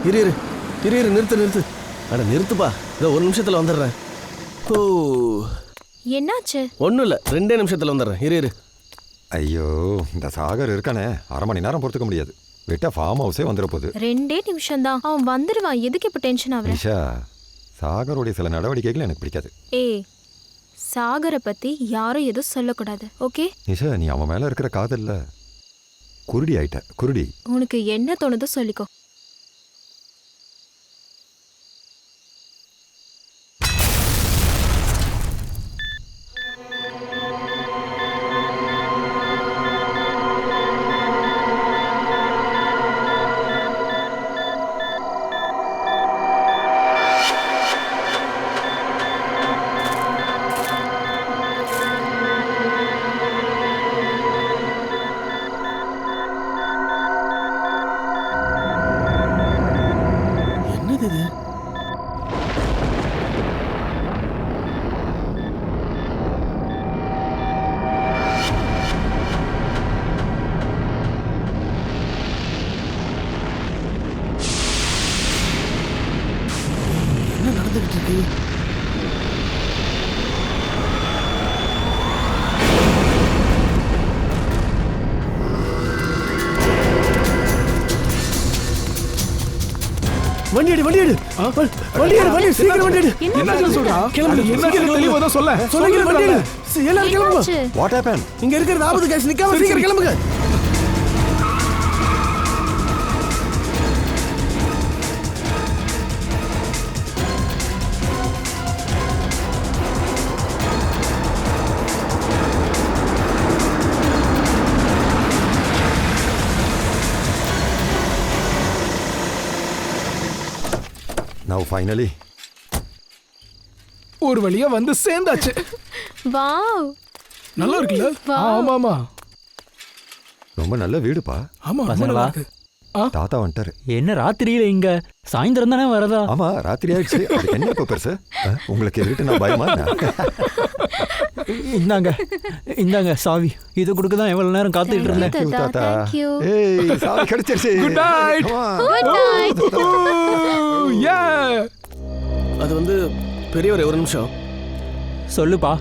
இரு நிறுத்து. அட நிறுத்துப்பா, இதோ ஒரு நிமிஷத்துல வந்துடுறேன். ஓ என்னாச்சு? ஒன்றும் இல்லை, 2 நிமிஷத்துல வந்துடுறேன். இரு. ஐயோ, இந்த சாகர் இருக்கானே, அரை மணி நேரம் பொறுத்துக்க முடியாது. விட்டா ஃபார்ம் ஹவுஸே வந்துட போகுது. 2 நிமிஷம் தான், அவன் வந்துடுவான். எதுக்கு இப்ப டென்ஷன் ஆகுற? நிஷா, சாகருடைய சில நடவடிக்கைகள் எனக்கு பிடிக்காது. ஏய், சாகரை பத்தி யாரும் எதுவும் சொல்லக்கூடாது, ஓகே? நிஷா, நீ அவன் மேல இருக்கிற காதல்ல குருடி ஆயிட்ட. குருடி. உனக்கு என்ன தோணுதோ சொல்லிக்கோ. என்ன நடந்துகிட்டு இருக்கு? வண்டி எடு சீக்கிரம் வண்டி எடு. என்ன சொல்றா? கிளம்பு, என்ன தெளிவா தான் சொல்ல. வண்டி எடு. எல்லாரும் கிளம்புங்க. What happen? இங்க இருக்கிறது ஆபத்து கைஸ், நிக்காம சீக்கிரம் கிளம்புங்க. Now finally. ஒரு வழியா வந்து சேர்ந்தாச்சு. வாவ், நல்லா இருக்குல்ல? ஆமா. ரொம்ப நல்ல வீடுப்பா. ஆமா, பசங்களா? தாத்தா வந்துட்டாரு. என்ன ராத்திரியில இங்க? சாயந்தரம் தானே வரதா? ஆமா, ராத்திரி ஆயிடுச்சு. அதுக்கு என்ன இப்போ பெருசு? உங்களுக்கு இருட்டு நான் பயமா? இந்தாங்க சாவி. இது கொடுக்க தான் எவ்வளவு நேரம் காத்துட்டு இருந்தேன். Thank you, தாத்தா. thank you. ஏய், சாவி கிடைச்சிருச்சு. Good night. Good night. Yeah. அது வந்து பெரியவர், ஒரு நிமிஷம். சொல்லுப்பா.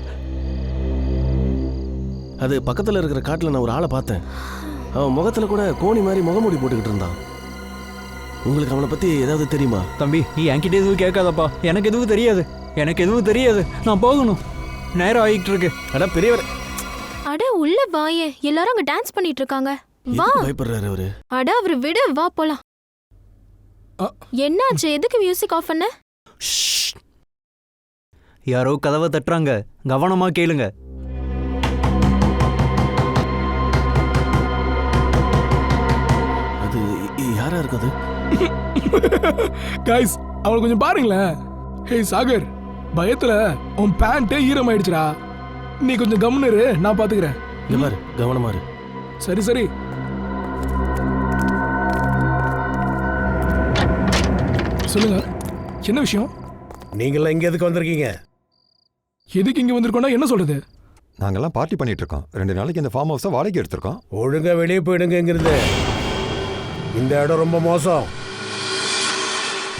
அது பக்கத்துல இருக்கிற காட்டுல நான் ஒரு ஆளை பார்த்தேன். அவன் முகத்துல கூட கோணி மாதிரி முகமூடி போட்டுக்கிட்டு இருந்தான். உங்களுக்கு அவனை பத்தி ஏதாவது தெரியுமா? தம்பி, நீ என்கிட்ட எதுவும் கேட்காதப்பா. எனக்கு எதுவும் தெரியாது. நான் போகணும். நேரம் ஆகிட்டு இருக்கு. அட பெரியவர். அட உள்ள வாயே, எல்லாரும் அங்க டான்ஸ் பண்ணிட்டு இருக்காங்க. வா. பயப்படுறாரு அவரு. அட அவரு விடு, வா போலாம். என்னாச்சு? எதுக்கு மியூசிக் ஆஃப் பண்ண? யாரோ கதவை தட்டுறாங்க, கவனமா கேளுங்க. அது யாரா இருக்குது? கைஸ், அவளை கொஞ்சம் பாருங்களேன். ஹே சாகர், பயத்துல உன் பேண்ட் ஈரமாயிடுச்சுடா. நீ கொஞ்சம் கம்முனு, நான் பாத்துக்கிறேன். இந்த மாதிரி கவனமா இரு. சரி. சொல்லுங்க, என்ன விஷயம்? நீங்களாம் இங்க எதுக்கு வந்திருக்கீங்க? எதுக்கு இங்க வந்திருக்கோம்னா என்ன சொல்றது? நாங்கெல்லாம் பார்ட்டி பண்ணிட்டு இருக்கோம். 2 நாளைக்கு இந்த ஃபார்ம் ஹவுஸை வாடகைக்கு எடுத்திருக்கோம். ஒழுங்கா வெளியே போயிடுங்கிறது. இந்த இடம் ரொம்ப மோசம்.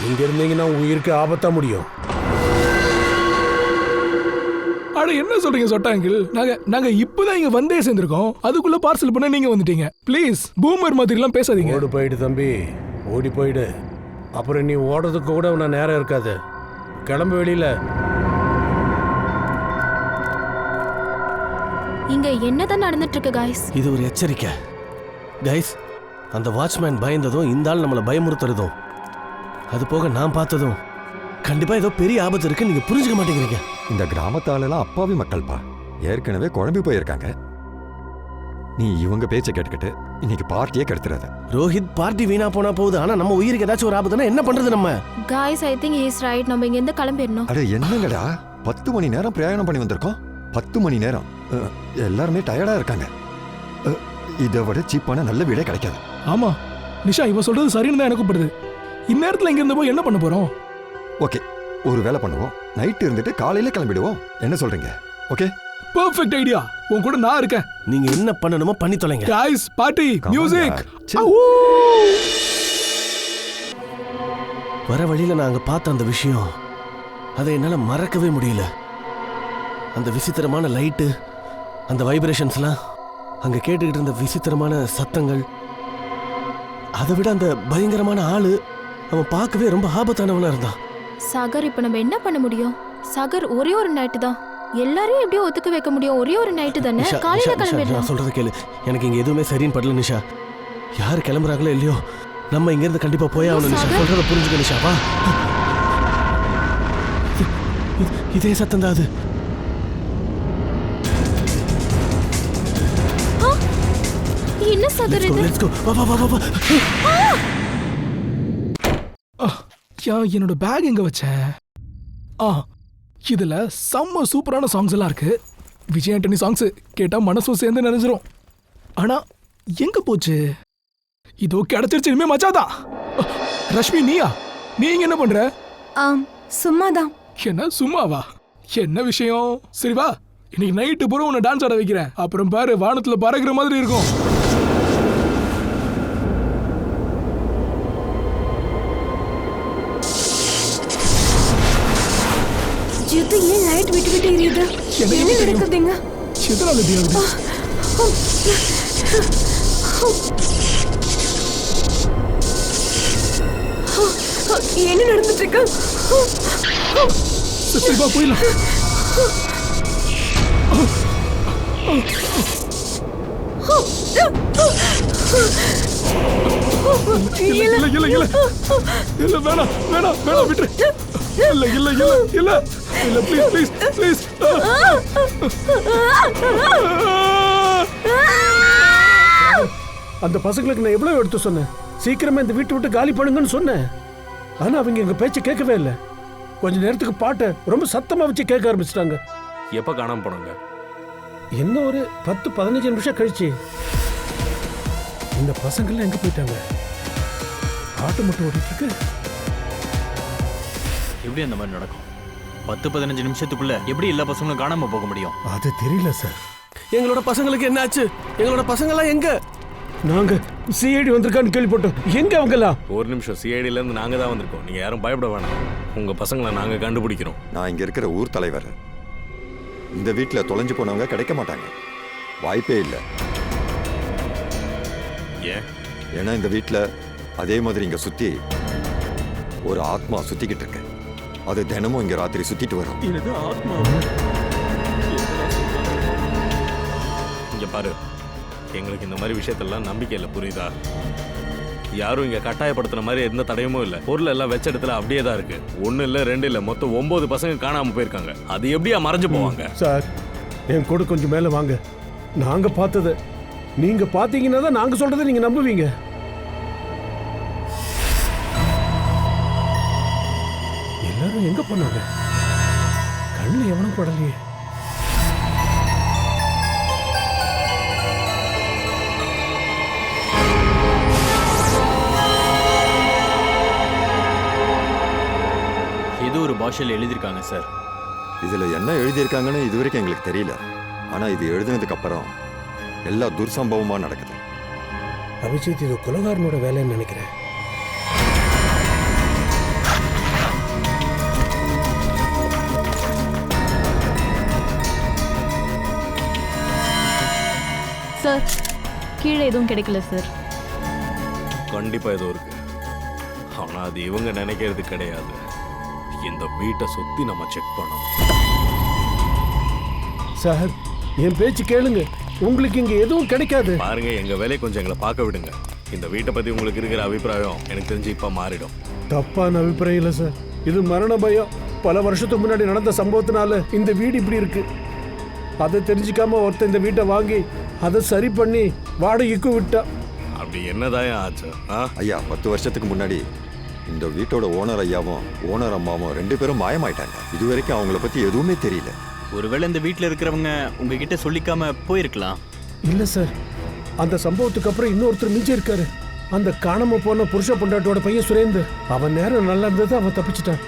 இங்க இருந்தீங்கன்னா உயிருக்கு ஆபத்தா முடியும். அட என்ன சொல்றீங்க சொட்டாங்கில்? நாங்க இப்பதான் இங்க வந்தே சேர்ந்திருக்கோம். அதுக்குள்ள பார்சல் பண்ண நீங்க வந்துட்டீங்க. ப்ளீஸ் பூமர் மாதிரி எல்லாம் பேசாதீங்க. ஓடி போயிடு தம்பி, ஓடி போயிடு. அப்புறம் நீ ஓடுறதுக்கு கூட உன்ன நேரம் இருக்காது. கிளம்பு வெளியில. இங்க என்னதான் நடந்துட்டு இருக்கு கைஸ்? இது ஒரு எச்சரிக்கை கைஸ். அந்த வாட்ச்மேன் பயந்ததும் இந்த ஆள் நம்மளை பயமுறுத்துறதும், அது போக நான் பார்த்ததும் கண்டிப்பா ஏதோ பெரிய ஆபத்து இருக்கு. நீங்க புரிஞ்சுக்க மாட்டேங்கிறீங்க. இந்த கிராமத்தாலெல்லாம் அப்பாவி மக்கள்ப்பா, ஏற்கனவே குழம்பி போயிருக்காங்க. நீ இவங்க பேச்சை கேட்டுக்கிட்டு இன்னைக்கு பார்ட்டியே கெடுத்துறாத. ரோஹித், பார்ட்டி வீணா போனா போகுது, ஆனா நம்ம உயிருக்கு ஏதாச்சும் ஒரு ஆபத்துனா என்ன பண்றது நம்ம? Guys, I think he is right. நம்ம இங்க இருந்து கிளம்பிடணும். அட என்னங்கடா, 10 மணி நேரம் பிரயாணம் பண்ணி வந்திருக்கோம். 10 மணி நேரம். எல்லாருமே டயர்டா இருக்காங்க. இதை விட சீப்பான நல்ல வீடே கிடைக்காது. ஆமா நிஷா, இவ சொல்றது சரின்னு தான் எனக்கு படுது. இந்நேரத்துல இங்க இருந்து போய் என்ன பண்ண போறோம்? ஓகே, ஒரு வேலை பண்ணுவோம். நைட் இருந்துட்டு காலையில கிளம்பிடுவோம். என்ன சொல்றீங்க? Okay, perfect idea. உன் கூட நான் இருக்கேன். நீங்க என்ன பண்ணணுமோ பண்ணி தொலைங்க. Guys, party, music. வர வழியில நான் அங்க பார்த்த அந்த விஷயம் அதை என்னால மறக்கவே முடியல. அந்த விசித்திரமான லைட்டு, அந்த வைப்ரேஷன்ஸ்லாம், அங்க கேட்டுக்கிட்டு இருந்த விசித்திரமான சத்தங்கள், அதை விட அந்த பயங்கரமான ஆளு, அவன் பார்க்கவே ரொம்ப ஆபத்தானவனா இருந்தான். சாகர், இப்ப நம்ம என்ன பண்ண முடியும்? சாகர், ஒரே ஒரு நைட்டு தான். எல்லாரையும் எப்படியும் ஒத்துக்க வைக்க முடியும்? ஒரே ஒரு நைட்டு தானே, நிஷா, காலையில நிஷா, நிஷா, கிளம்பிடலாம். நான் சொல்றத கேளு. எனக்கு இங்க எதுவுமே சரின்னு படல நிஷா. யார் கிளம்புறாங்களோ இல்லையோ, நம்ம இங்க இருந்து கண்டிப்பா போய் ஆகணும் நிஷா. சொல்றத புரிஞ்சுக்க நிஷா, வா. இதே சத்தம் தான் அது. என்ன சாகர் இது? Let's go. வா வா வா வா. என்னோட பேக் எங்க வச்சேன்? இதுல செம்ம சூப்பரான சாங்ஸ் எல்லாம் இருக்கு. விஜய் ஆண்டனி சாங்ஸ் கேட்டா மனசும் சேர்ந்து நிறைஞ்சிரும். ஆனா எங்க போச்சு? இதோ கிடைச்சிருச்சு, இனிமே மச்சாதான். ரஷ்மி, நீயா? நீங்க என்ன பண்ற? சும்மாதான். என்ன சும்மாவா? என்ன விஷயம்? சரி வா, இன்னைக்கு நைட்டு பூரா உன்னை டான்ஸ் ஆட வைக்கிறேன். அப்புறம் பாரு, வானத்துல பறக்கிற மாதிரி இருக்கும். ஜித்து, ஏன் லைட் விட்டு விட்டு எரியுது? என்ன நடக்குதுங்க? எதனால இப்படி ஆகுது? என்ன நடந்துட்டு இருக்கு? சரி வா, போயிடலாம். இல்ல இல்ல இல்ல இல்ல, வேணாம் வேணாம் வேணாம், விட்டுரு. இல்ல இல்ல இல்ல இல்ல இல்ல, ப்ளீஸ் ப்ளீஸ் ப்ளீஸ். அந்த பசங்களுக்கு நான் எவ்வளவு எடுத்து சொன்னேன், சீக்கிரமா இந்த வீட்டை விட்டு காலி பண்ணுங்கன்னு சொன்னேன். ஆனா அவங்க எங்க பேச்ச கேட்கவே இல்லை. கொஞ்ச நேரத்துக்கு பாட்டை ரொம்ப சத்தமா வச்சு கேட்க ஆரம்பிச்சிட்டாங்க. எப்ப காணாம போனாங்க? என்ன ஒரு 10-15 நிமிஷம் கழிச்சு. இந்த பசங்கள்லாம் எங்க போயிட்டாங்க? பாட்டு மட்டும் ஓடிட்டு இருக்கு. எப்படி அந்த மாதிரி நடக்கும்? 10-15 நிமிஷத்துக்குள்ள எப்படி எல்லா பசங்களும் காணாம போக முடியும்? அது தெரியல சார். எங்களோட பசங்களுக்கு என்ன ஆச்சு? எங்களோட பசங்கெல்லாம் எங்க? நாங்க சிஐடி வந்திருக்கான்னு கேள்விப்பட்டோம். எங்க அவங்கலாம்? ஒரு நிமிஷம், சிஐடில இருந்து நாங்க தான் வந்திருக்கோம். நீங்க யாரும் பயப்பட வேணாம். உங்க பசங்களை நாங்க கண்டுபிடிக்கிறோம். நான் இங்க இருக்கிற ஊர் தலைவர். இந்த வீட்டில் தொலைஞ்சு போனவங்க கிடைக்க மாட்டாங்க, வாய்ப்பே இல்லை. ஏன்? ஏன்னா இந்த வீட்டில் அதே மாதிரி இங்க சுத்தி ஒரு ஆத்மா சுத்திக்கிட்டு இருக்கு. அது தினமும் இங்க ராத்திரி சுத்திட்டு வரும். இங்க பாரு, எங்களுக்கு இந்த மாதிரி விஷயத்தெல்லாம் நம்பிக்கை இல்லை, புரியுதா? யாரும் இங்க கட்டாயப்படுத்துற மாதிரி எந்த தடையுமும் இல்லை. பொருள் எல்லாம் வச்ச இடத்துல அப்படியே தான் இருக்கு. 1 இல்லை 2 இல்லை, மொத்தம் 9 பசங்க காணாம போயிருக்காங்க. அது எப்படியா மறைஞ்சு போவாங்க? சார், என் கூட கொஞ்சம் மேல வாங்க. நாங்க பார்த்தது நீங்க பாத்தீங்கன்னா தான் நாங்க சொல்றதை நீங்க நம்புவீங்க. எல்லாரும் எங்க போனாங்க? கண்ணுல எவனும் படலையே. ஏதோ ஒரு பாஷையில் எழுதியிருக்காங்க சார். இதுல என்ன எழுதியிருக்காங்கன்னு இதுவரைக்கும் எங்களுக்கு தெரியல. ஆனா இது எழுதினதுக்கு அப்புறம் எல்லா துர்சம்பவமா நடக்குது. அபிஜித், இது குலகாரனோட வேலைன்னு நினைக்கிறேன். சார், கீழே எதுவும் கிடைக்கல சார். கண்டிப்பா ஏதோ இருக்கு. ஆனா அது இவங்க நினைக்கிறது கிடையாது. இந்த வீட்டை சுத்தி நம்ம செக் பண்ணணும். சார், என் பேச்சு கேளுங்க. உங்களுக்கு இங்க எதுவும் கிடைக்காது. பாருங்க, எங்க வேலையை கொஞ்சம் எங்களை பார்க்க விடுங்க. இந்த வீட்டை பத்தி உங்களுக்கு இருக்கிற அபிப்பிராயம் எனக்கு தெரிஞ்சு இப்ப மாறிடும். தப்பான அபிப்பிராயம் இல்லை சார். இது மரண பயம். பல வருஷத்துக்கு முன்னாடி நடந்த சம்பவத்தினால இந்த வீடு இப்படி இருக்கு. அதை தெரிஞ்சுக்காம ஒருத்தர் இந்த வீட்டை வாங்கி அதை சரி பண்ணி வாடகைக்கு விட்டா. அப்படி என்னதான் ஆச்சு? ஐயா, 10 வருஷத்துக்கு முன்னாடி இந்த வீட்டோட ஓனர் ஐயாவும் ஓனர் அம்மாவும் 2 பேரும் மாயமாயிட்டாங்க. இதுவரைக்கும் அவங்கள பத்தி எதுவுமே தெரியல. ஒருவேளை இந்த வீட்டில் இருக்கிறவங்க உங்ககிட்ட சொல்லிக்காம போயிருக்கலாம். இல்ல சார், அந்த சம்பவத்துக்கு அப்புறம் இன்னொருத்தர் மிஞ்சி இருக்காரு. அந்த காணாம போன புருஷ பொண்டாட்டோட பையன் சுரேந்தர். அவன் நேரம் நல்லா இருந்தது, அவன் தப்பிச்சிட்டான்.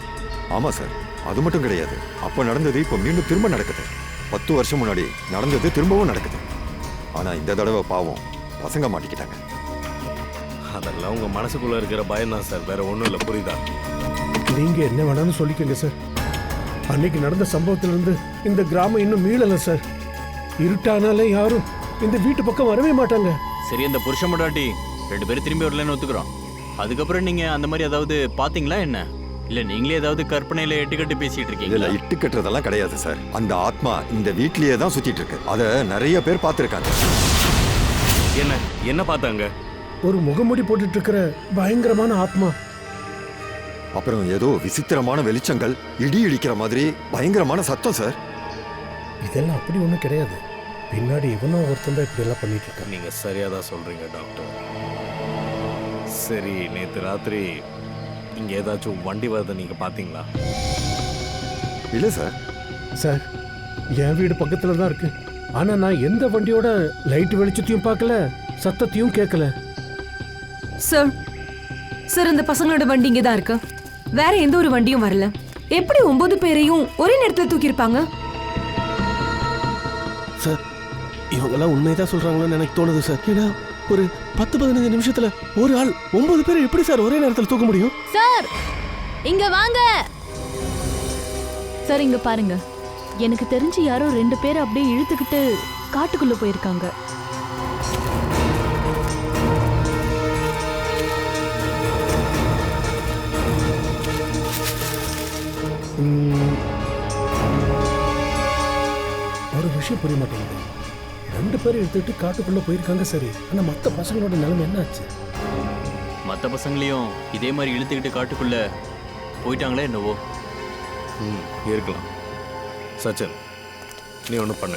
ஆமா சார், அது மட்டும் கிடையாது. அப்ப நடந்தது இப்ப மீண்டும் திரும்ப நடக்குது. 10 வருஷம் முன்னாடி நடந்தது திரும்பவும் நடக்குது. ஆனா இந்த தடவை பாவம் பசங்க மாட்டிக்கிட்டாங்க. அதெல்லாம் உங்க மனசுக்குள்ள இருக்கிற பயம் தான் சார், வேற ஒண்ணும் இல்லை, புரியுதா? நீங்க என்ன வேணாலும் சொல்லிக்கங்க சார். அன்னைக்கு நடந்த சம்பவத்திலிருந்து இந்த கிராமம் இன்னும் மீளல சார். இருட்டானாலே யாரும் இந்த வீட்டு பக்கம் வரவே மாட்டாங்க. சரி, அந்த புருஷ முடாட்டி 2 பேரும் திரும்பி வரலன்னு ஒத்துக்கிறோம். அதுக்கப்புறம் நீங்க அந்த மாதிரி ஏதாவது பாத்தீங்களா என்ன? இல்ல நீங்களே ஏதாவது கற்பனையில எட்டுக்கட்டு பேசிட்டு இதுல இருக்கீங்களா? இட்டு கட்டுறதெல்லாம் கிடையாது சார். அந்த ஆத்மா இந்த வீட்லயே தான் சுத்திட்டு இருக்கு. அத நிறைய பேர் பார்த்திருக்காங்க. என்ன பார்த்தாங்க? ஒரு முகமுடி போட்டுட்டு இருக்கிற பயங்கரமான ஆத்மா. அப்புறம் ஏதோ விசித்திரமான வெளிச்சங்கள், இடி இடிக்கிற மாதிரி பயங்கரமான சத்தம் சார். இதெல்லாம் அப்படி ஒண்ணும் கிடையாது. பின்னாடி இவனும் ஒருத்தன் தான் இப்படி எல்லாம் பண்ணிட்டு இருக்கான். நீங்க சரியா தான் சொல்றீங்க டாக்டர். சரி, நேத்து ராத்திரி இங்க ஏதாச்சும் வண்டி வரதை நீங்க பாத்தீங்களா? இல்ல சார். சார், என் வீடு பக்கத்துல தான் இருக்கு. ஆனா நான் எந்த வண்டியோட லைட் வெளிச்சத்தையும் பார்க்கல, சத்தத்தையும் கேட்கல. சார் சார் அந்த பசங்களோட வண்டி இங்கே தான் இருக்கு. வேற எந்த ஒரு வண்டியும் வரல. எப்படி 9 பேரையும் ஒரே நேரத்தில் தூக்கியிருப்பாங்க? சார், இவங்கெல்லாம் உண்மைதான் சொல்றாங்களோன்னு எனக்கு தோணுது சார். ஏன்னா ஒரு 10-15 நிமிஷத்துல ஒரு ஆள் 9 பேரை எப்படி சார் ஒரே நேரத்தில் தூக்க முடியும்? சார் இங்க வாங்க. சார் இங்க பாருங்க. எனக்கு தெரிஞ்சு யாரோ 2 பேரை அப்படியே இழுத்துக்கிட்டு காட்டுக்குள்ள போயிருக்காங்க. ஒரு விஷயம் புரிய மாட்டேங்குது. 2 பேரை எடுத்துட்டு காட்டுக்குள்ள போயிருக்காங்க சரி, ஆனா மத்த பசங்களோட நிலைமை என்ன ஆச்சு? மத்த பசங்களையும் இதே மாதிரி இழுத்துக்கிட்டு காட்டுக்குள்ள போயிட்டாங்களே என்னவோ. இருக்கலாம். சச்சின், நீ ஒன்று பண்ண.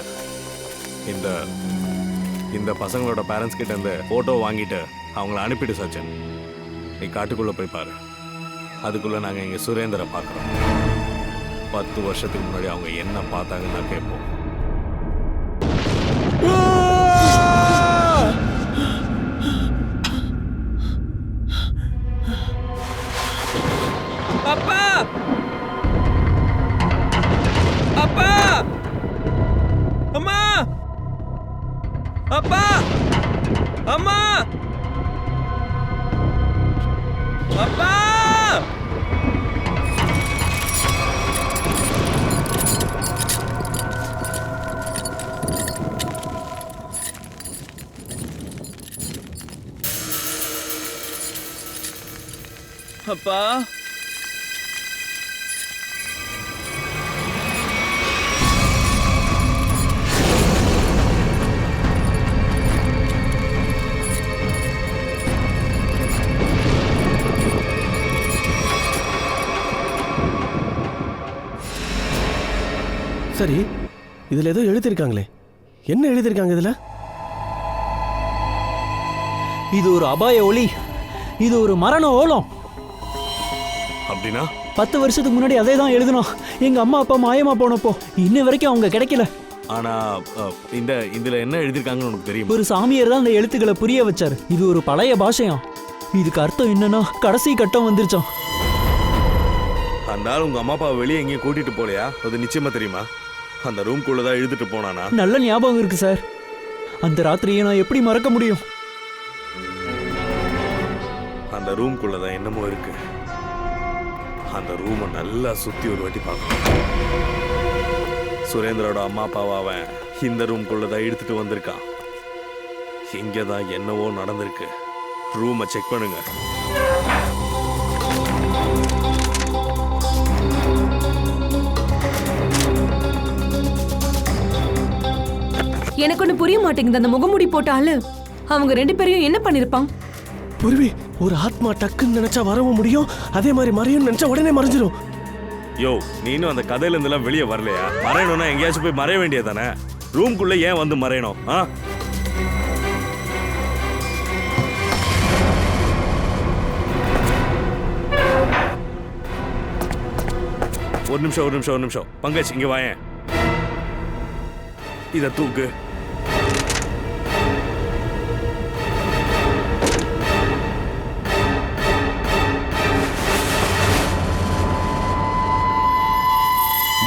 இந்த பசங்களோட பேரண்ட்ஸ் கிட்ட இந்த ஃபோட்டோ வாங்கிட்டு அவங்கள அனுப்பிட்டு சச்சின், நீ காட்டுக்குள்ளே போய் பாரு. அதுக்குள்ளே நாங்கள் இங்கே சுரேந்தரை பார்க்குறோம். 10 வருஷத்துக்கு முன்னாடி அவங்க என்ன பார்த்தாங்கன்னு நான் கேட்போம். அப்பா அப்பா அம்மா அப்பா அம்மா அப்பா அப்பா சரி, இதுல ஏதோ எழுதியிருக்காங்களே. என்ன எழுதியிருக்காங்க இதுல? இது ஒரு அபாய ஒளி, இது ஒரு மரண ஓலம். அப்படின்னா 10 வருஷத்துக்கு முன்னாடி அதே தான் எழுதணும். எங்க அம்மா அப்பா மாயமா போனப்போ இன்ன வரைக்கும் அவங்க கிடைக்கல. ஆனால் இதில் என்ன எழுதியிருக்காங்கன்னு உனக்கு தெரியும்? ஒரு சாமியார் தான் அந்த எழுத்துக்களை புரிய வச்சாரு. இது ஒரு பழைய பாஷையாம். இதுக்கு அர்த்தம் என்னன்னா கடைசி கட்டம் வந்துருச்சாம். அந்த ஆள் உங்கள் அம்மா அப்பாவை வெளியே எங்கேயும் கூட்டிகிட்டு போலையா? அது நிச்சயமாக தெரியுமா? அந்த ரூம்குள்ளே தான் எழுதிட்டு போனானா? நல்ல ஞாபகம் இருக்கு சார். அந்த ராத்திரியை நான் எப்படி மறக்க முடியும்? அந்த ரூம்குள்ளே தான் என்னமோ இருக்கு. அந்த ரூமை நல்லா சுற்றி ஒரு வாட்டி பார்க்கணும். சுரேந்திரோட அம்மா அப்பாவை அவன் இந்த ரூம்குள்ளே தான் எடுத்துட்டு வந்திருக்கான். இங்கே தான் என்னவோ நடந்திருக்கு. ரூமை செக் பண்ணுங்க. எனக்கு ஒண்ணு புரிய மாட்டேங்குது. அந்த முகமூடி போட்ட ஆளு அவங்க 2 பேரையும் என்ன பண்ணிருப்பான்? புருவி, ஒரு ஆத்மா டக்குன்னு நினைச்சா வரவும் முடியும், அதே மாதிரி மறையும் நினைச்சா உடனே மறைஞ்சிரும். யோ, நீனும் அந்த கதையில இருந்தெல்லாம் வெளியே வரலையா? மறையணும்னா எங்கேயாச்சும் போய் மறைய வேண்டியதானே? ரூம்குள்ள ஏன் வந்து மறையணும்? ஒரு நிமிஷம் பங்கஜ், இங்க வாயேன். இத தூக்கு.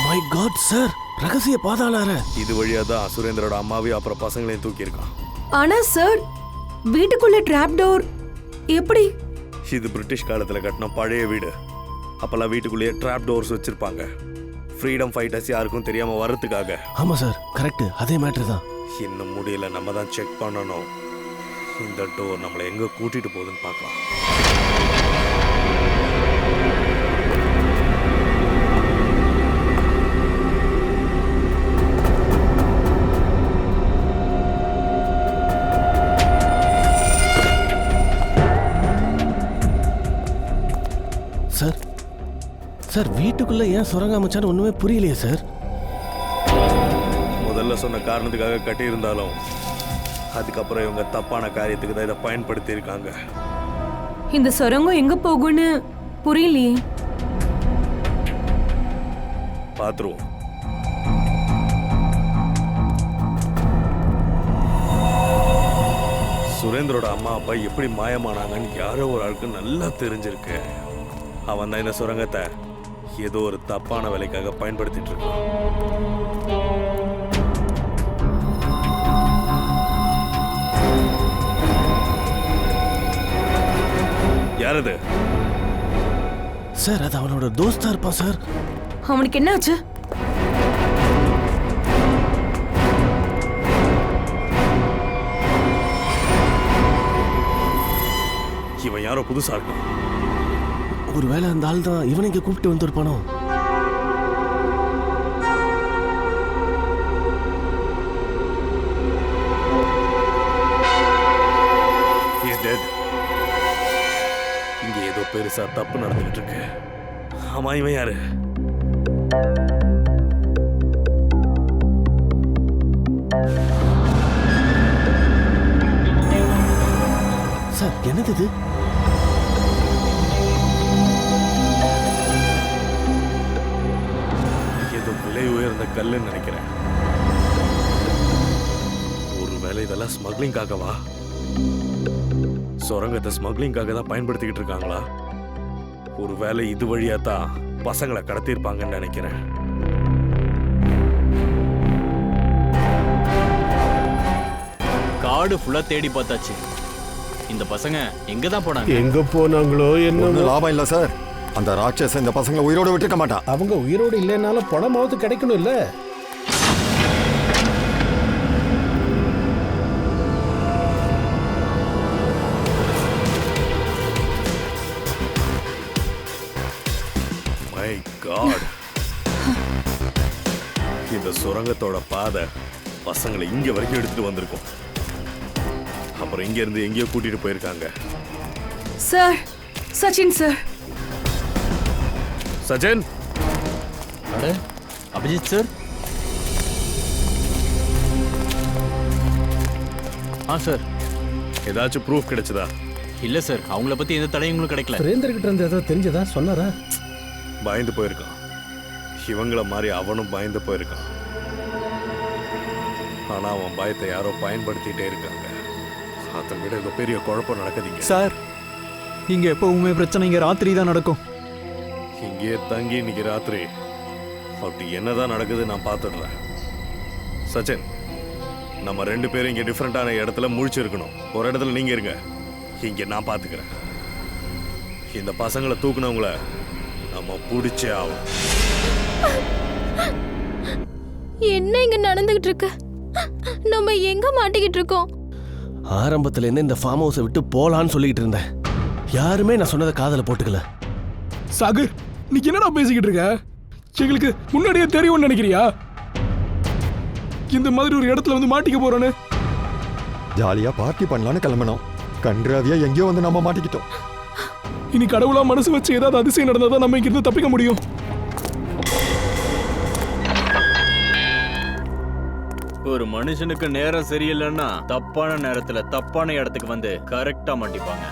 மை காட் சார், ரகசிய பாதாள. இது வழியா தான் சுரேந்திரோட அம்மாவையும் அப்புறம் பசங்களையும் தூக்கி இருக்கான். ஆனா சார், வீட்டுக்குள்ள டிராப் டோர் எப்படி? இது பிரிட்டிஷ் காலத்துல கட்டின பழைய வீடு. அப்போல்லாம் வீட்டுக்குள்ளேயே ட்ராப் டோர்ஸ் வச்சுருப்பாங்க. ஃப்ரீடம் ஃபைட்டர்ஸ் யாருக்கும் தெரியாமல் வர்றதுக்காக. ஆமாம் சார், கரெக்டு, அதே மேட்ரு தான். இன்னும் முடியல, நம்ம தான் செக் பண்ணணும். இந்த டோர் நம்மளை எங்கே கூட்டிகிட்டு போகுதுன்னு பார்க்கலாம். சார் சார், வீட்டுக்குள்ள ஏன் சுரங்க அமைச்சான்னு ஒண்ணுமே புரியலையே சார். முதல்ல சொன்ன காரணத்துக்காக கட்டியிருந்தாலும் அதுக்கப்புறம் இவங்க தப்பான காரியத்துக்கு தான் இதை பயன்படுத்தி இருக்காங்க. இந்த சுரங்கம் எங்க போகும்னு புரியலையே. பார்த்துருவோம். சுரேந்தரோட அம்மா அப்பா எப்படி மாயமானாங்கன்னு யாரோ ஒரு ஆளுக்கு நல்லா தெரிஞ்சிருக்கு. அவன் தான் இந்த சுரங்கத்தை ஏதோ ஒரு தப்பான வேலைக்காக பயன்படுத்திட்டு இருக்கான். யார் அது? சார், அது அவனோட தோஸ்தா இருப்பான் சார். அவனுக்கு என்ன ஆச்சு? இவன் யாரோ புதுசா இருக்கான். ஒருவேளை அந்த ஆள் தான் இவனை இங்க கூப்பிட்டு வந்திருப்பானோ. இங்க ஏதோ பெருசா தப்பு நடந்துகிட்டு இருக்கு. ஆமா, இவன் யாரு? சார், என்னது இது? ஏதோ விலை உயர்ந்த கல்லுன்னு நினைக்கிறேன். ஒருவேளை இதெல்லாம் ஸ்மக்லிங்காகவா? சுரங்கத்தை ஸ்மக்லிங்காக தான் பயன்படுத்திக்கிட்டு இருக்காங்களா? ஒருவேளை இது வழியா தான் பசங்களை கடத்திருப்பாங்கன்னு நினைக்கிறேன். காடு ஃபுல்லா தேடி பார்த்தாச்சு. இந்த பசங்க எங்க தான் போனாங்க? எங்க போனாங்களோ என்ன? ஒண்ணும் லாபம் இல்ல சார். அந்த ராட்சச இந்த பசங்களை உயிரோட விட்டுருக்க மாட்டான். அவங்க உயிரோடு இல்லைனாலும் பணமாவது கிடைக்கணும் இல்ல? மை காட், இந்த சுரங்கத்தோட பாதை பசங்களை இங்க வரைக்கும் எடுத்துட்டு வந்திருக்கோம். அப்புறம் இங்க இருந்து எங்கேயோ கூட்டிட்டு போயிருக்காங்க. Sir, Sachin sir. சஜன், அட அபிஜித் சார். சார், ஏதாச்சும் ப்ரூஃப் கிடைச்சதா? இல்ல சார், அவங்கள பத்தி எந்த தடயங்களும் கிடைக்கல. சுரேந்தர்கிட்ட இருந்து ஏதாவது தெரிஞ்சதா? சொன்னாரா? பயந்து போயிருக்கான். இவங்கள மாதிரி அவனும் பயந்து போயிருக்கான். ஆனா அவன் பயத்தை யாரோ பயன்படுத்திட்டே இருக்காங்க. அதை விட ஏதோ பெரிய குழப்பம் நடக்குதுங்க சார். இங்க எப்பவுமே பிரச்சனை இங்க ராத்திரி தான் நடக்கும். இங்கேயே தங்கி இன்னைக்கு ராத்திரி அப்படி என்னதான் நடக்குது நான் பார்த்துடுறேன். சச்சின், நம்ம 2 பேரும் இங்க டிஃப்ரெண்டான இடத்துல முழிச்சிருக்கணும். ஒரு இடத்துல நீங்க இருங்க, இங்க நான் பார்த்துக்கிறேன். இந்த பசங்களை தூக்குனவங்கள நம்ம பிடிச்சே ஆகும். என்ன இங்க நடந்துகிட்டு இருக்கு? நம்ம எங்க மாட்டிக்கிட்டு இருக்கோம்? ஆரம்பத்துல என்ன இந்த ஃபார்ம் ஹவுஸை விட்டு போலான்னு சொல்லிக்கிட்டு இருந்தேன். யாருமே நான் சொன்னதை காதல போட்டுக்கல. சாகர், நீ என்னடா பேசிக்கிட்டு இருக்க? எங்களுக்கு முன்னாடியே தெரியும்னு நினைக்கிறியா இந்த மாதிரி ஒரு இடத்துல வந்து மாட்டிக்க போறோன்னு? ஜாலியா பார்ட்டி பண்ணலான்னு கிளம்பினோம். கன்றாவியா எங்கேயோ வந்து நம்ம மாட்டிக்கிட்டோம். இனி கடவுளா மனசு வச்சு ஏதாவது அதிசயம் நடந்தாதான் நம்ம இங்கிருந்து தப்பிக்க முடியும். ஒரு மனுஷனுக்கு நேரம் சரியில்லைன்னா தப்பான நேரத்துல தப்பான இடத்துக்கு வந்து கரெக்டா மாட்டிப்பாங்க.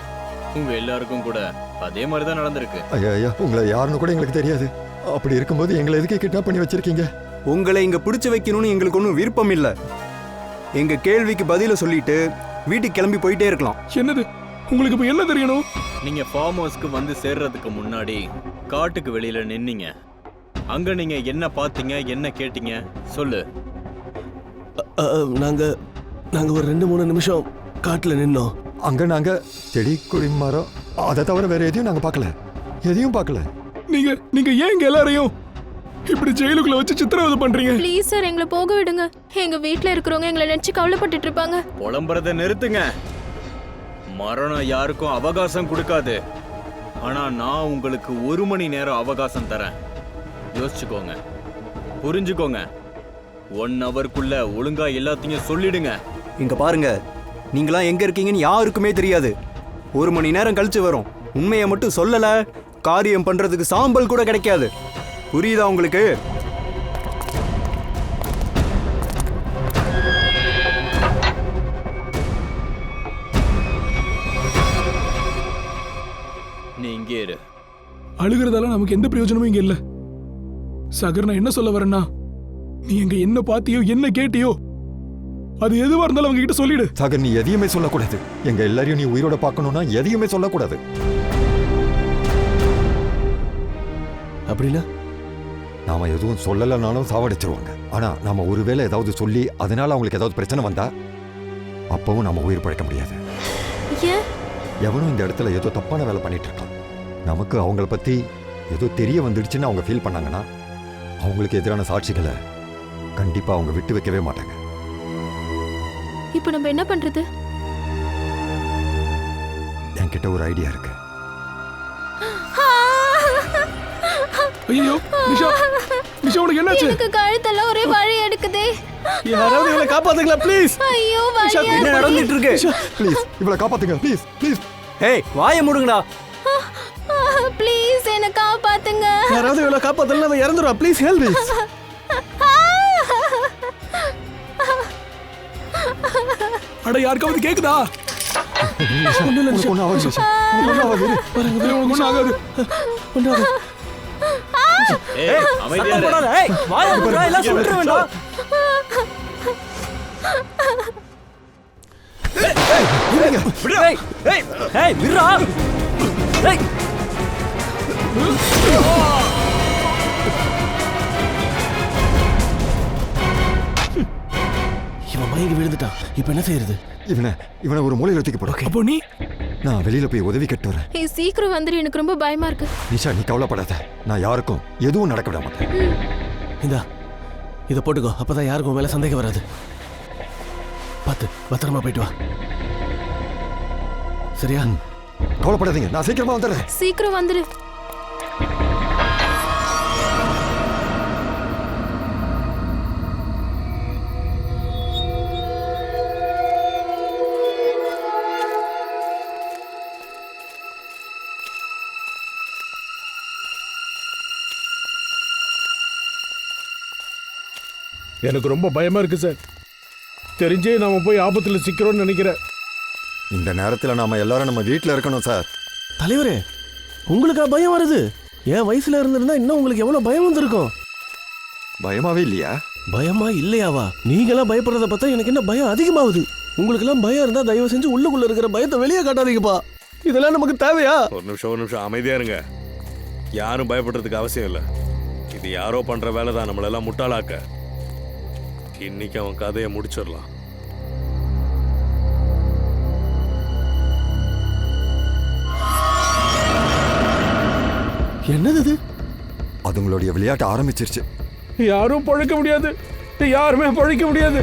உங்க எல்லாருக்கும் கூட அதே மாதிரிதான் நடந்திருக்கு. ஐயா, உங்களை யாருன்னு கூட எங்களுக்கு தெரியாது. அப்படி இருக்கும்போது எங்களை எதுக்கு கிட்னாப் பண்ணி வச்சிருக்கீங்க? உங்களை இங்க பிடிச்சு வைக்கணும்னு எங்களுக்கு ஒன்றும் விருப்பம் இல்லை. எங்க கேள்விக்கு பதில சொல்லிட்டு வீட்டுக்கு கிளம்பி போயிட்டே இருக்கலாம். என்னது உங்களுக்கு இப்ப என்ன தெரியணும்? நீங்க ஃபார்ம் ஹவுஸ்க்கு வந்து சேர்றதுக்கு முன்னாடி காட்டுக்கு வெளியில நின்னீங்க. அங்க நீங்க என்ன பார்த்தீங்க, என்ன கேட்டீங்க சொல்லு. நாங்க ஒரு 2-3 நிமிஷம் காட்டுல நின்னோம். அங்க நாங்க செடி கொடி மரம் அதை தவிர வேற எதையும் நாங்க பார்க்கல. எதையும் பார்க்கல. நீங்க நீங்க ஏன் எங்க எல்லாரையும் இப்படி ஜெயிலுக்குள்ள வச்சு சித்திரவதை பண்றீங்க? ப்ளீஸ் சார், எங்களை போக விடுங்க. எங்க வீட்ல இருக்கிறவங்க எங்களை நினைச்சு கவலைப்பட்டுட்டு இருப்பாங்க. புலம்புறதை நிறுத்துங்க. மரணம் யாருக்கும் அவகாசம் கொடுக்காது. ஆனா நான் உங்களுக்கு 1 மணி நேரம் அவகாசம் தரேன். யோசிச்சுக்கோங்க, புரிஞ்சுக்கோங்க. 1 ஹவருக்குள்ள ஒழுங்கா எல்லாத்தையும் சொல்லிடுங்க. இங்க பாருங்க, நீங்களாம் எங்க இருக்கீங்கன்னு யாருக்குமே தெரியாது. 1 மணி நேரம் கழிச்சு வரும். உண்மையை மட்டும் சொல்லல, காரியம் பண்றதுக்கு சாம்பல் கூட கிடைக்காது. புரியுதா உங்களுக்கு? நீ இங்கே இரு. அழுகிறதால நமக்கு எந்த பிரயோஜனமும் இங்க இல்ல. சகர், நான் என்ன சொல்ல வரேன்னா, நீ எங்க என்ன பாத்தியோ என்ன கேட்டியோ அது எதுவா இருந்தாலும் அவங்க கிட்ட சொல்லிடு. சாகர், நீ எதையுமே சொல்லக்கூடாது. எங்க எல்லாரையும் நீ உயிரோட பார்க்கணும்னா எதையுமே சொல்லக்கூடாது. அப்படின்னா நாம எதுவும் சொல்லலைனாலும் சாவடிச்சிருவாங்க. ஆனா நாம ஒருவேளை ஏதாவது சொல்லி அதனால அவங்களுக்கு ஏதாவது பிரச்சனை வந்தா அப்பவும் நாம உயிர் பழைக்க முடியாது. ஏன்? எவனும் இந்த இடத்துல ஏதோ தப்பான வேலை பண்ணிட்டு இருக்கான். நமக்கு அவங்கள பத்தி ஏதோ தெரிய வந்துடுச்சுன்னு அவங்க ஃபீல் பண்ணாங்கன்னா அவங்களுக்கு எதிரான சாட்சிகளை கண்டிப்பா அவங்க விட்டு வைக்கவே மாட்டாங்க. இப்போ நம்ம என்ன பண்றது? என்கிட்ட ஒரு ஐடியா இருக்கு. ஐயோ, நிஷா, நிஷா, உனக்கு என்னாச்சு? எனக்கு கழுத்தெல்லாம் ஒரே வலி எடுக்குதே. யாராவது இவளை காப்பாத்துங்களா ப்ளீஸ்? ஐயோ, வலி. என்ன நடந்துட்டு இருக்கு? ப்ளீஸ் இவளை காப்பாத்துங்க, ப்ளீஸ் ப்ளீஸ். ஏய், வாயை மூடுங்கடா. ப்ளீஸ் என்ன காப்பாத்துங்க. யாராவது இவளை காப்பாத்தல, அவ இறந்துருவா. Please help me. அட, யாருக்காவது கேக்குதா? உனக்கு ஒண்ணும் ஆகாது நிஷா. உனக்கு ஒண்ணும் ஆகாது. உனக்கு ஒண்ணும் ஆகாது. ஏய், அமைதியா இரு. போடாத. ஏய், வாயை மூடுடா, எல்லாம் சொல்லிட வேண்டாம். ஏய், ஏய், ஏய், விட்றா. ஏய். இவன் மயங்கி விழுந்துட்டான். இப்போ என்ன செய்யறது? இவனை ஒரு மூலையில தூக்கி போடு. அப்போ நீ? நான் வெளியில போய் உதவி கேட்டு வரேன். ஏய், சீக்கிரம் வந்துரு, எனக்கு ரொம்ப பயமா இருக்கு. நிஷா, நீ கவலைப்படாத. நான் யாருக்கும் எதுவும் நடக்க விட மாட்டேன். இந்தா, இதை போட்டுக்கோ. அப்பதான் யாருக்கும் உன் மேல சந்தேகம் வராது. பார்த்து பத்திரமா போயிட்டு வா. சரியா? கவலைப்படாதீங்க, நான் சீக்கிரமா வந்துடுறேன். சீக்கிரம் வந்துரு. எனக்கு ரொம்ப பயமா இருக்கு சார். தெரிஞ்சே நாம போய் ஆபத்துல சிக்கிறோம்னு நினைக்கிறேன். இந்த நேரத்துல நாம எல்லாரும் நம்ம வீட்டுல இருக்கணும் சார். தலைவரே, உங்களுக்கா பயம் வருது? என் வயசுல இருந்திருந்தா இன்னும் உங்களுக்கு எவ்வளவு பயம் வந்திருக்கும். பயமாவே இல்லையா? பயமா இல்லையாவா? நீங்களாம் பயப்படுறத பார்த்தா எனக்கு என்ன பயம் அதிகமாகுது. உங்களுக்கெல்லாம் பயம் இருந்தா தயவு செஞ்சு உள்ளுக்குள்ள இருக்கிற பயத்தை வெளியே காட்டாதீங்கப்பா. இதெல்லாம் நமக்கு தேவையா? ஒரு நிமிஷம் அமைதியா இருங்க. யாரும் பயப்படுறதுக்கு அவசியம் இல்லை. இது யாரோ பண்ற வேலை தான் நம்மளெல்லாம் முட்டாளாக்க. இன்னைக்கு அவன் கதையை முடிச்சிடலாம். என்னது இது? அதுங்களுடைய விளையாட்டு ஆரம்பிச்சிருச்சு. யாரும் பழைக்க முடியாது. யாருமே பழைக்க முடியாது.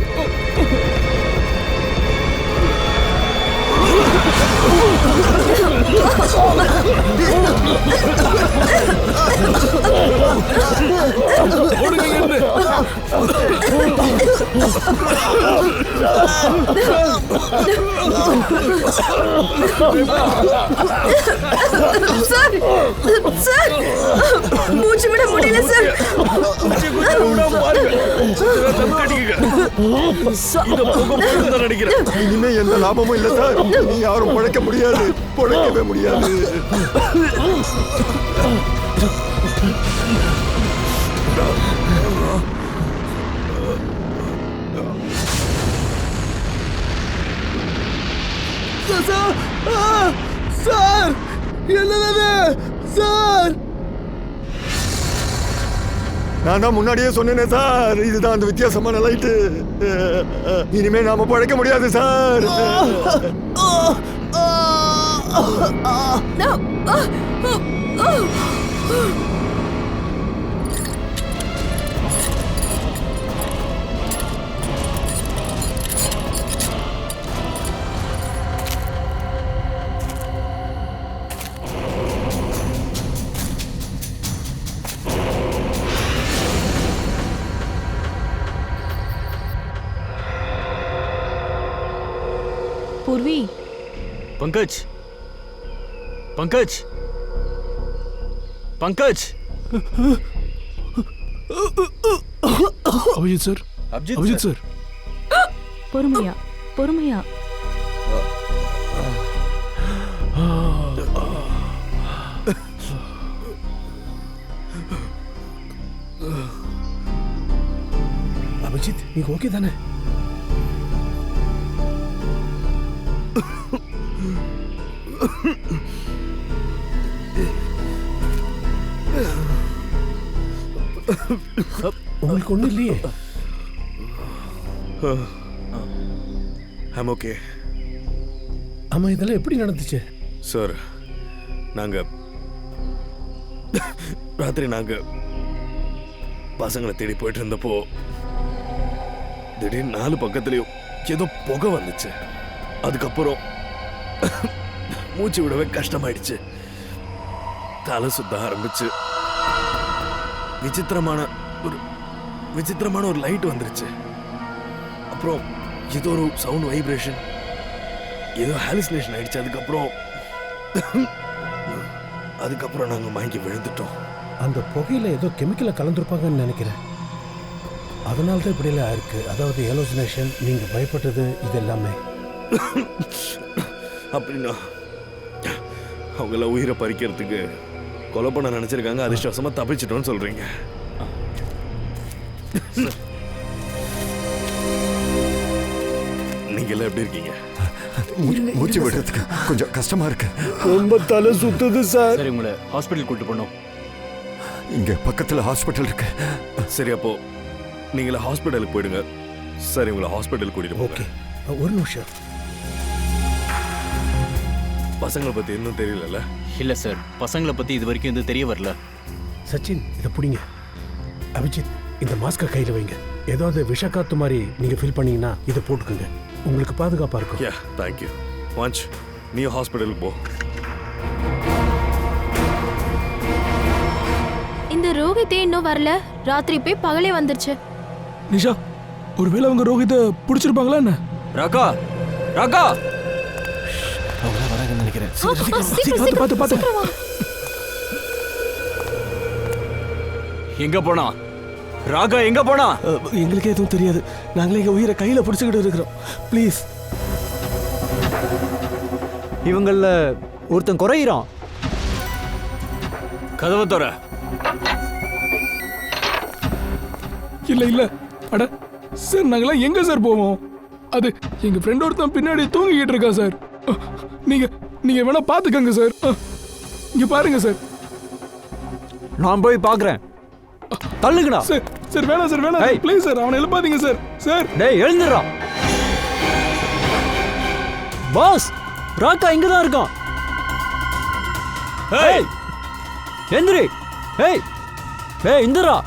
சார், சார், மூச்சு விட முடியல சார். இனிமே எந்த லாபமும் இல்ல சார். நீ யாரும் பழைக்க முடியாது, பழைக்கவே முடியாது. சார், என்னது சார்? நான் தான் முன்னாடியே சொன்னேனே சார், இதுதான் அந்த வித்தியாசமான லைட்டு. இனிமே நாம பழைக்க முடியாது sir. No. Purvi Pankaj Pankaj Pankaj Abhijit sir, Abhijit sir. பொறுமையா பொறுமையா. அபிஜித், நீங்க ஓகே தானே? உங்களுக்கு ஒண்ணும் இல்லையே? I'm okay. ஆமா, இதெல்லாம் எப்படி நடந்துச்சு சார்? ராத்திரி நாங்க பசங்களை தேடி போயிட்டு இருந்தப்போ திடீர்னு 4 பக்கத்துலயும் ஏதோ புகை வந்துச்சு. அதுக்கப்புறம் மூச்சு விடவே கஷ்டமாயிடுச்சு. தலை சுத்த ஆரம்பிச்சு. விசித்திரமான ஒரு லைட் வந்துருச்சு. அப்புறம் ஏதோ ஒரு சவுண்ட் வைப்ரேஷன், ஏதோ ஹாலுசினேஷன் ஆயிடுச்சு. அதுக்கப்புறம் நாங்க மயங்கி விழுந்துட்டோம். அந்த புகையில ஏதோ கெமிக்கலை கலந்துருப்பாங்கன்னு நினைக்கிறேன். அதனால தான் இப்படி எல்லாம் ஆயிருக்கு. அதாவது ஹாலுசினேஷன், நீங்க பயப்பட்டது, இது எல்லாமே. அப்படின்னா அவங்கள உயிரை பறிக்கிறதுக்கு கொலை பண்ண நினைச்சிருக்காங்க. அதிர்ஷ்டவசமா தப்பிச்சிட்டோன்னு சொல்றீங்க. நீங்க எல்லாம் எப்படி இருக்கீங்க? மூச்சு விடுறதுக்கு கொஞ்சம் கஷ்டமா இருக்கு. ரொம்ப தலை சுத்துது சார். சரி, உங்களை ஹாஸ்பிட்டல் கூட்டு போனோம். இங்க பக்கத்துல ஹாஸ்பிட்டல் இருக்கு. சரி, அப்போ நீங்கள ஹாஸ்பிட்டலுக்கு போயிடுங்க. சரி, உங்களை ஹாஸ்பிட்டல் கூட்டிட்டு போங்க. ஓகே, ஒரு நிமிஷம். பசங்களை பத்தி இன்னும் தெரியல? இல்ல சார், பசங்களை பத்தி இது வரைக்கும் எதுவும் தெரிய வரல. சச்சின், இதை பிடிங்க. அபிஜித், இந்த மாஸ்கை கையில் வைங்க. ஏதாவது விஷக்காத்து மாதிரி நீங்க ஃபீல் பண்ணீங்கன்னா இதை போட்டுக்கோங்க. உங்களுக்கு பாதுகாப்பா இருக்கும். யா, தேங்க் யூ. வாஞ்ச், நீ ஹாஸ்பிட்டலுக்கு போ. இந்த ரோஹித்தே இன்னும் வரல. ராத்திரி போய் பகலே வந்துருச்சு. நிஷா, ஒருவேளை அவங்க ரோஹித்தை பிடிச்சிருப்பாங்களா என்ன? ராகா, ராகா, அவங்க வராங்கன்னு நினைக்கிறேன். பார்த்து எங்க போனா? ராகா எங்க போனா? எங்களுக்கே எதுவும் தெரியாது. நாங்களே எங்க உயிரை கையில பிடிச்சுக்கிட்டு இருக்கிறோம். ப்ளீஸ். இவங்கள ஒருத்தன் குறையிறான். கதவை தர. இல்ல அட சார், நாங்கெல்லாம் எங்க சார் போவோம்? அது எங்க ஃப்ரெண்ட் ஒருத்தன் பின்னாடி தூங்கிக்கிட்டு இருக்கா சார். நீங்க வேணா பாத்துக்கங்க சார். இங்க பாருங்க சார். நான் போய் பாக்குறேன். தள்ளுங்கடா. சார் வேணாம் சார், வேணாம் ப்ளீஸ் சார், அவனை எழுப்பாதீங்க சார். சார் டேய், எழுந்துடா. பாஸ், ராக்கா இங்க தான் இருக்கான். ஏய் எந்திரி. ஏய் இந்திரா,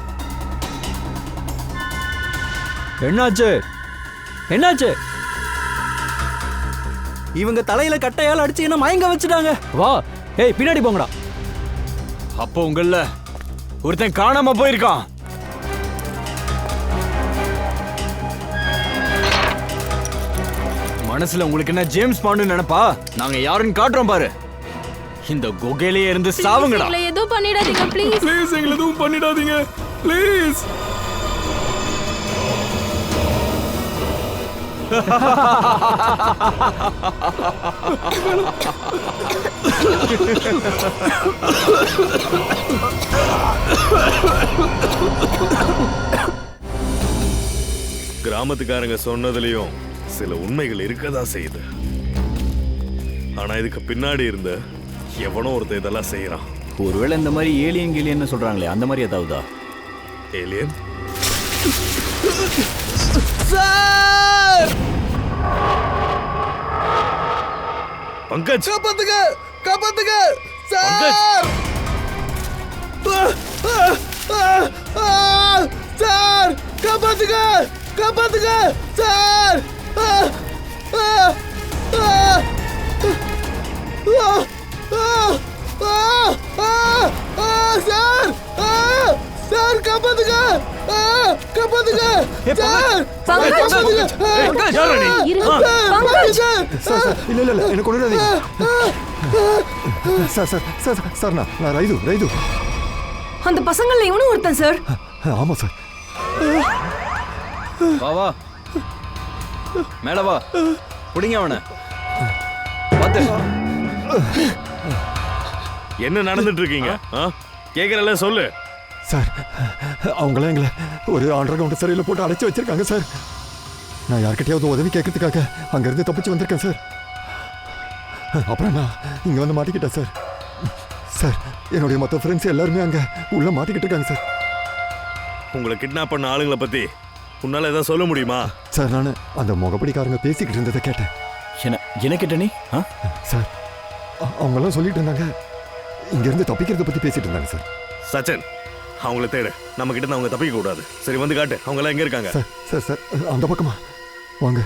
என்னாச்சு? இவங்க தலையில கட்டையால அடிச்சு என்ன மயங்க வச்சுட்டாங்க. வா, ஏய் பின்னாடி போங்கடா. அப்போ உங்கள ஒருத்தன் காணாம போயிருக்கான். மனசுல உங்களுக்கு என்ன ஜேம்ஸ் பாண்டு நினைப்பா? நாங்க யாருன்னு காட்டுறோம் பாரு. இந்த குகையிலேயே இருந்து சாவுங்கடா. எங்களை எதுவும் பண்ணிடாதீங்க ப்ளீஸ். ப்ளீஸ் எங்களை எதுவும் பண்ணிடாதீங்க ப்ளீஸ். கிராமத்துக்காரங்க சொன்னதுலயும் சில உண்மைகள் இருக்கதா செய்யுது. ஆனா இதுக்கு பின்னாடி இருந்த எவனோ ஒருத்தர் இதெல்லாம் செய்யறான். ஒருவேளை இந்த மாதிரி ஏலியன் கிளியன் சொல்றாங்களே, அந்த மாதிரி ஏதாவதா? ஏலியன் சார், பங்கஜ், காப்பாத்துங்க சார். சார் காப்பாத்துங்க சார். சார் காப்பாத்துங்க. காப்பாத்துங்க சார் சார் இல்ல இல்ல இல்ல எனக்கு ஒண்ணு சார் சார் சார் சார் நான் ரைது அந்த பசங்கள்ல இவனும் ஒருத்தன் சார். ஆமா சார். வா வா மேல வா, புடிங்க அவனை. பாத்து என்ன நடந்துட்டு இருக்கீங்க? கேக்குறல சொல்லு. சார் அவங்களாம் எங்களை ஒரு அண்டர் கிரவுண்ட் சிறையில் போட்டு அடைச்சி வச்சிருக்காங்க சார். நான் யார்கிட்டயாவது உதவி கேட்கறதுக்காக அங்கேருந்து தப்பிச்சு வந்திருக்கேன் சார். அப்புறம் நான் இங்கே வந்து மாட்டிக்கிட்டேன் சார். சார் என்னுடைய மற்ற ஃப்ரெண்ட்ஸ் எல்லாருமே அங்கே உள்ள மாட்டிக்கிட்டு இருக்காங்க சார். உங்களை கிட்னாப் பண்ண ஆளுங்களை பத்தி உன்னால ஏதாவது சொல்ல முடியுமா? சார் நான் அந்த முகப்படிக்காரங்க பேசிக்கிட்டு இருந்ததை கேட்டேன். என்ன கேட்ட நீ? சார் அவங்கெல்லாம் சொல்லிட்டு இருந்தாங்க இங்கேருந்து தப்பிக்கிறத பற்றி பேசிட்டு இருந்தாங்க சார். சச்சன் அவங்கள தேடு, நம்ம கிட்ட அவங்க தப்பிக்க கூடாது. சரி வந்து காட்டு, அவங்க எல்லாம் எங்க இருக்காங்க? சார் சார் சார் அந்த பக்கமா வாங்க.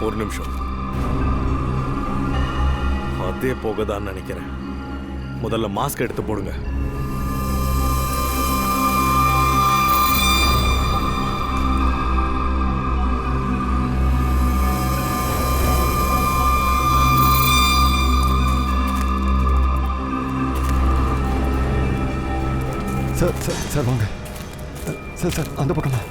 ஒரு நிமிஷம், அதே போகதான் நினைக்கிறேன். முதல்ல மாஸ்க் எடுத்து போடுங்க. சார் சார் சார் வாங்க. சார் சார் அந்த பக்கமா.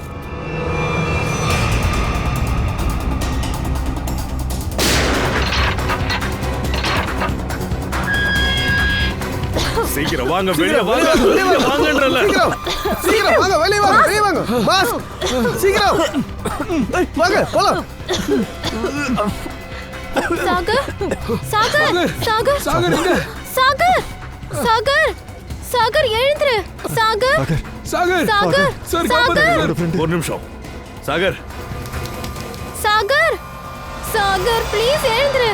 சீக்கிரம் வாங்க, வெளிய வாங்க, வாங்கன்றல. சீக்கிரம் வாங்க, வெளிய வாங்க, வெளிய வாங்க. பாஸ் சீக்கிரம் வாங்க போலாம். சாகர் சாகர் சாகர் சாகர் எங்க? சாகர் சாகர் சாகர் எழுந்துரு. சாகர் சாகர் சாகர் சார் சாகர் ஒரு நிமிஷம். சாகர் சாகர் சாகர் ப்ளீஸ் எழுந்துரு.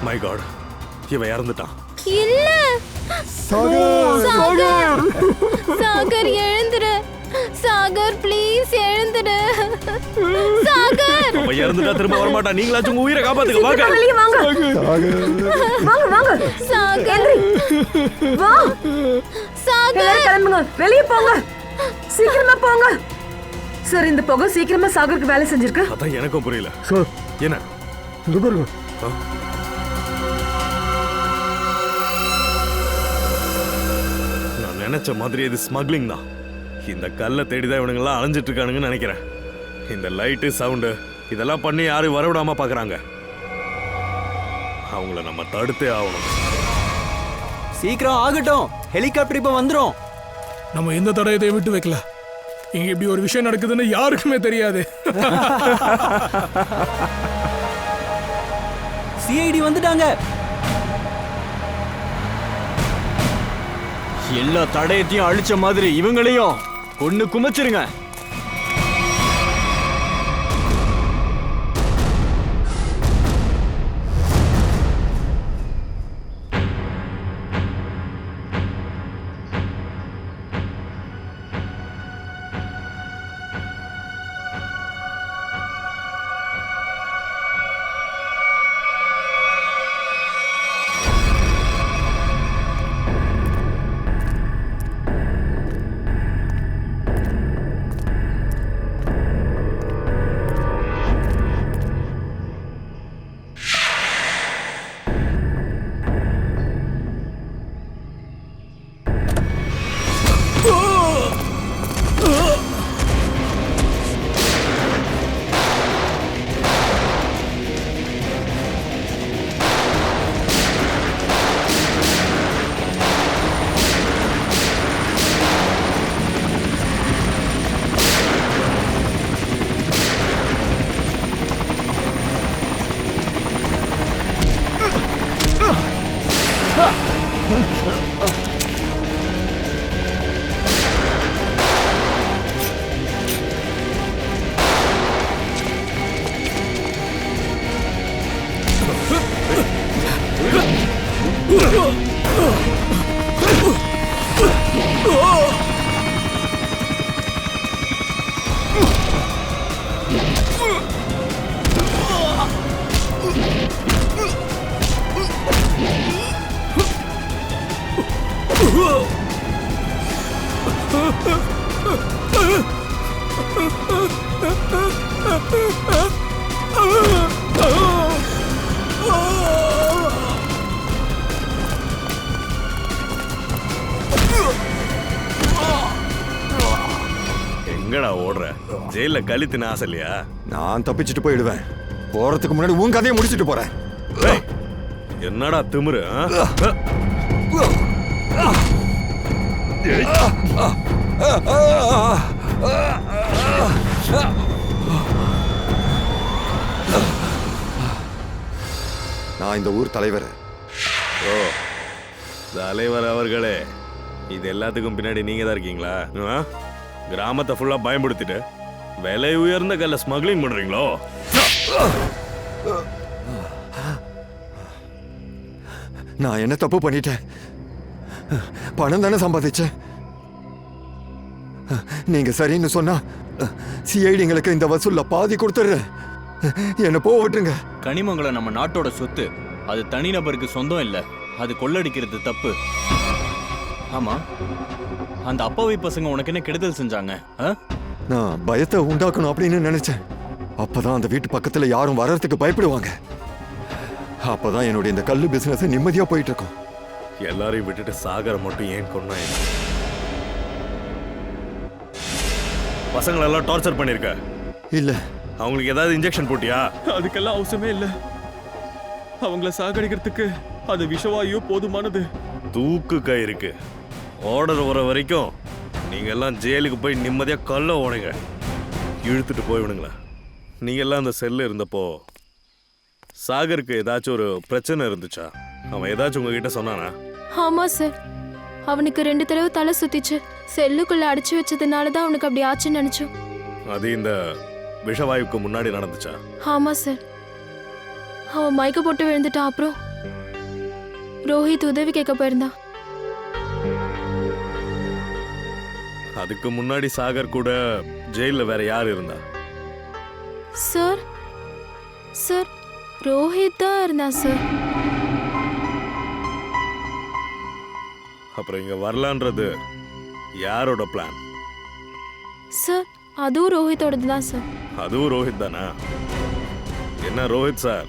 மை காட், இவன் இறந்துட்டான். இல்ல சாகர் சாகர் எழுந்துரு. சாகர் ப்ளீஸ் எழுந்துடு. சாகர் அவன் இறந்துட்டா திரும்ப வர மாட்டான். நீங்களாச்சும் உங்க உயிரை காப்பாத்துங்க. வாங்க வெளிய வாங்க. வாங்க வாங்க. சாகர் வா. சாகர் கிளம்புங்க, வெளிய போங்க, சீக்கிரமா போங்க. சார் இந்த புகை சீக்கிரமா சாகருக்கு வேலை செஞ்சிருக்கு. அதான் எனக்கும் புரியல. சார் என்ன இங்க பாருங்க. நான் நினைச்ச மாதிரி இது ஸ்மக்லிங் தான். இந்த கல்லை தேடிதான் இவனுங்கெல்லாம் அலைஞ்சிட்டு இருக்கானுங்கன்னு நினைக்கிறேன். இந்த லைட்டு சவுண்டு இதெல்லாம் பண்ணி யாரும் வரவிடாம பாக்குறாங்க. அவங்கள நம்ம தடுத்தே ஆகணும். சீக்கிரம் ஆகட்டும், ஹெலிகாப்டர் இப்ப வந்துரும். நம்ம எந்த தடயத்தையும் விட்டு வைக்கல. இங்க இப்படி ஒரு விஷயம் நடக்குதுன்னு யாருக்குமே தெரியாது. சிஐடி வந்துட்டாங்க. எல்லா தடயத்தையும் அழிச்ச மாதிரி இவங்களையும் கொன்னு குமைச்சிருங்க. எங்கடா ஓடுற? ஜெயில கழித்து ஆசை இல்லையா? நான் தப்பிச்சுட்டு போயிடுவேன். போறதுக்கு முன்னாடி உன் கதையை முடிச்சுட்டு போறேன். ஏய், என்னடா திமிரு? நான் இந்த ஊர் தலைவர். ஓ, தலைவர் அவர்களே, இது எல்லாத்துக்கும் பின்னாடி நீங்க தான் இருக்கீங்களா? கிராமத்தை ஃபுல்லா பயன்படுத்திட்டு விலை உயர்ந்த கல்ல ஸ்மக்லிங் பண்றீங்களோ? நான் என்ன தப்பு பண்ணிட்டேன்? பணம் தானே சம்பாதிச்சேன். நீங்க சரின்னு சொன்னா சிஐடிங்களுக்கு இந்த வசூல்ல பாதி கொடுத்துடுறேன். என்ன போட்டுருங்க. கனிமங்களை நம்ம நாட்டோட சொத்து. அது தனிநபருக்கு சொந்தம் இல்ல. அது கொள்ளடிக்கிறது தப்பு. ஆமா, அந்த அப்பாவி பசங்க உனக்கு என்ன கெடுதல் செஞ்சாங்க? நான் பயத்தை உண்டாக்கணும் அப்படின்னு நினைச்சேன். அப்பதான் அந்த வீட்டு பக்கத்துல யாரும் வர்றதுக்கு பயப்படுவாங்க. அப்பதான் என்னுடைய இந்த கல்லு பிசினஸ் நிம்மதியா போயிட்டு இருக்கும். எல்லாரையும் விட்டுட்டு சாகர மட்டும் ஏன் கொன்னா? பசங்களெல்லாம் டார்ச்சர் பண்ணிருக்க? இல்ல. அவங்களுக்கு ஏதாவது இன்ஜெக்ஷன் போட்டியா? அதுக்கெல்லாம் அவசியமே இல்ல. அவங்கள சாகடிக்கிறதுக்கு அது விஷவாயு போதுமானது. தூக்கு கயிறுக்கு ஆர்டர் வர வரைக்கும் நீங்க எல்லாம் ஜெயிலுக்கு போய் நிம்மதியா கல்ல ஓடுங்க. இழுத்துட்டு போய்விடுங்களேன். நீங்க எல்லாம் அந்த செல்ல இருந்தப்போ சாகருக்கு ஏதாச்சும் ஒரு பிரச்சனை இருந்துச்சா? அவன் ஏதாச்சும் உங்ககிட்ட சொன்னானா? ஆமா சார், அவனுக்கு 2 தடவை தலை சுத்திச்சு. செல்லுக்குள்ள அடைச்சு வச்சதுனால தான் அவனுக்கு அப்படி ஆச்சுன்னு நினைச்சோம். அது இந்த விஷவாயுக்கு முன்னாடி நடந்துச்சா? ஆமா சார், அவன் மயக்க போட்டு விழுந்துட்டான். அப்புறம் ரோஹித் உதவி கேட்க போயிருந்தான். அதுக்கு முன்னாடி சாகர் கூட ஜெயில வேற யார் இருந்தா? சார் சார் ரோஹித் தான் இருந்தான் சார். அப்புறம் இங்க வரலான்றது யாரோட பிளான்? சார் அதுவும் ரோஹித்தோடது தான் சார். அதுவும் ரோஹித் தானா? என்ன ரோஹித் சார்?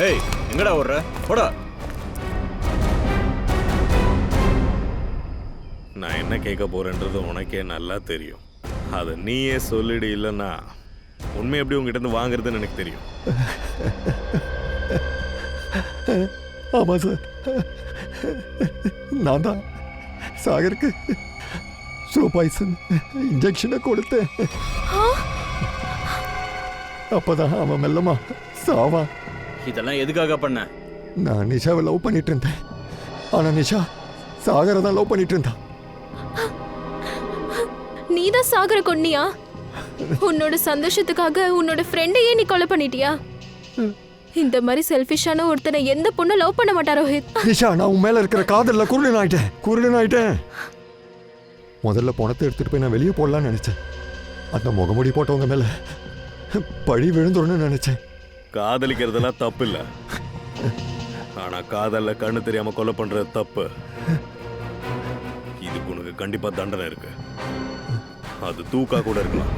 ஏய், எங்கடா ஓடுற? போடா. நான் என்ன கேட்க போறேன்றது உனக்கே நல்லா தெரியும். அதை நீயே சொல்லிடு, இல்லைன்னா உண்மை எப்படி உங்ககிட்ட இருந்து வாங்குறதுன்னு எனக்கு தெரியும். ஆமா சார், நான் தான் சாகருக்கு ஸ்லோ பாய்சன் இன்ஜெக்ஷனை கொடுத்தேன். அப்பதான் அவன் மெல்லமா சாவா. இதெல்லாம் எதுக்காக பண்ண? நான் நிஷாவை லவ் பண்ணிட்டு இருந்தேன். ஆனா நிஷா சாகரை தான் லவ் பண்ணிட்டு இருந்தா. நீதான் சாகர கொன்னியா? உன்னோட சந்தோஷத்துக்காக உன்னோட ஃப்ரெண்டையே நீ கொலை பண்ணிட்டியா? இந்த மாதிரி செல்ஃபிஷான ஒருத்தனை எந்த பொண்ணு லவ் பண்ண மாட்டா ரோஹித். நிஷா, நான் உன் மேல இருக்கிற காதல்ல குருடன் ஆயிட்டேன். முதல்ல பணத்தை எடுத்துட்டு போய் நான் வெளியே போடலான்னு நினைச்சேன். அந்த முகமுடி போட்டவங்க மேல பழி விழுந்துடணும்னு நினைச்சேன். காதலிக்கிறதெல்லாம் தப்பு இல்ல, ஆனா காதல்ல கண்ணு தெரியாம கொலை பண்றது தப்பு. இதுக்கு உனக்கு கண்டிப்பா தண்டனை இருக்கு. அது தூக்கா கூட இருக்கலாம்.